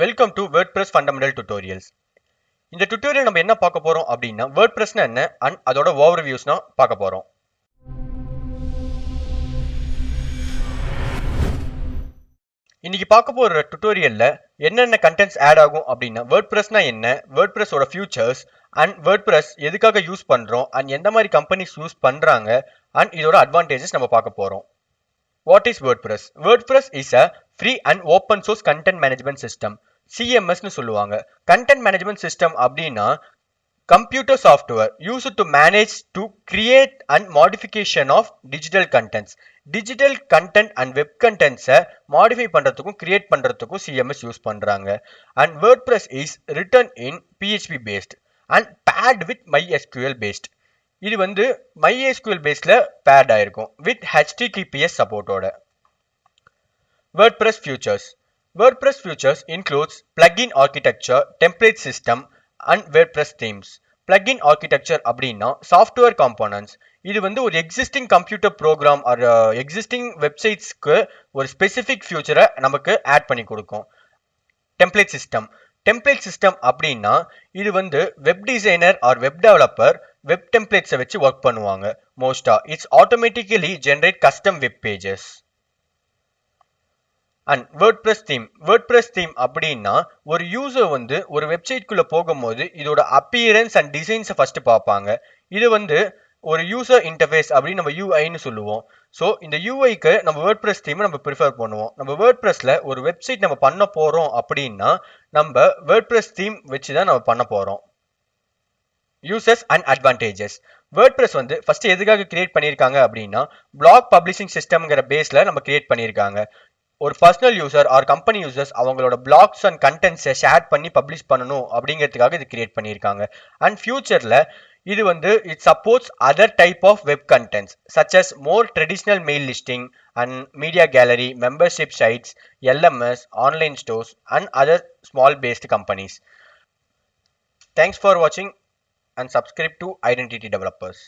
Welcome to WordPress fundamental tutorials. இந்த tutorial நம்ம என்ன பார்க்க போறோம் அப்படின்னா WordPressனா என்ன அண்ட் அதோட ஓவர்வியூஸ்னா பார்க்க போறோம். இன்னைக்கு பார்க்க போற டியூட்டோரியல்ல என்னென்ன கண்டென்ட்ஸ் ஆட் ஆகும் அப்படின்னா WordPressனா என்ன, WordPressோட ஃபியூச்சர்ஸ் அண்ட் WordPress எதுக்காக யூஸ் பண்றோம் அண்ட் எந்த மாதிரி கம்பெனிஸ் யூஸ் பண்றாங்க அண்ட் இதோட அட்வான்டேஜஸ் நம்ம பார்க்க போறோம். What is WordPress? WordPress is a free and open source content management system. CMS னு சொல்லுவாங்க. Content management system அப்படின்னா computer software used to manage to create and modification of digital contents. Digital content and web contents modify பண்றதுக்கும் create பண்றதுக்கும் CMS use பண்றாங்க. And WordPress is written in PHP based and paired with MySQL based. இது வந்து MySQL பேஸ்ல bad ஆயிருக்கும் with HTTPS சப்போர்ட்டோட. WordPress features. WordPress features includes plugin architecture, template system and WordPress themes. Plugin architecture அப்படின்னா software components. இது வந்து ஒரு existing computer program or existing வெப்சைட்ஸ்க்கு ஒரு ஸ்பெசிஃபிக் ஃபியூச்சரை நமக்கு ஆட் பண்ணி கொடுக்கும். Template system. டெம்ப்ளேட் சிஸ்டம் அப்படின்னா இது வந்து web designer or web developer web டெம்ப்ளேட்ஸை வச்சு ஒர்க் பண்ணுவாங்க. மோஸ்டா it's automatically generate custom web pages. And WordPress theme அப்படின்னா ஒரு யூசர் வந்து ஒரு வெப்சைட்குள்ள போகும்போது இதோட அப்பியரன்ஸ் அண்ட் டிசைன்ஸை ஃபர்ஸ்ட் பார்ப்பாங்க. இது வந்து ஒரு யூசர் இன்டர்ஃபேஸ் அப்படின்னு நம்ம யூஐன்னு சொல்லுவோம். ஸோ இந்த யூஐக்கு நம்ம வேர்ட்பிரஸ் தீமை நம்ம ப்ரிஃபர் பண்ணுவோம். நம்ம வேர்ட்பிரஸ்ல ஒரு வெப்சைட் நம்ம பண்ண போறோம் அப்படின்னா நம்ம வேர்ட்பிரஸ் தீம் வச்சு தான் நம்ம பண்ண போறோம். Users and advantages. வேர்ட்பிரஸ் வந்து ஃபர்ஸ்ட் எதுக்காக கிரியேட் பண்ணியிருக்காங்க அப்படின்னா பிளாக் பப்ளிஷிங் சிஸ்டம்ங்கிற பேஸ்ல நம்ம கிரியேட் பண்ணியிருக்காங்க. ஒரு personal user or company users அவங்களோட பிளாக்ஸ் அண்ட் கண்டென்ட்ஸை ஷேர் பண்ணி பப்ளிஷ் பண்ணணும் அப்படிங்கிறதுக்காக இது கிரியேட் பண்ணியிருக்காங்க. அண்ட் ஃபியூச்சர்ல இது வந்து it supports other type of web contents such as more traditional mail listing and media gallery, membership sites, LMS, online stores and other small based companies. Thanks for watching and subscribe to Identity Developers.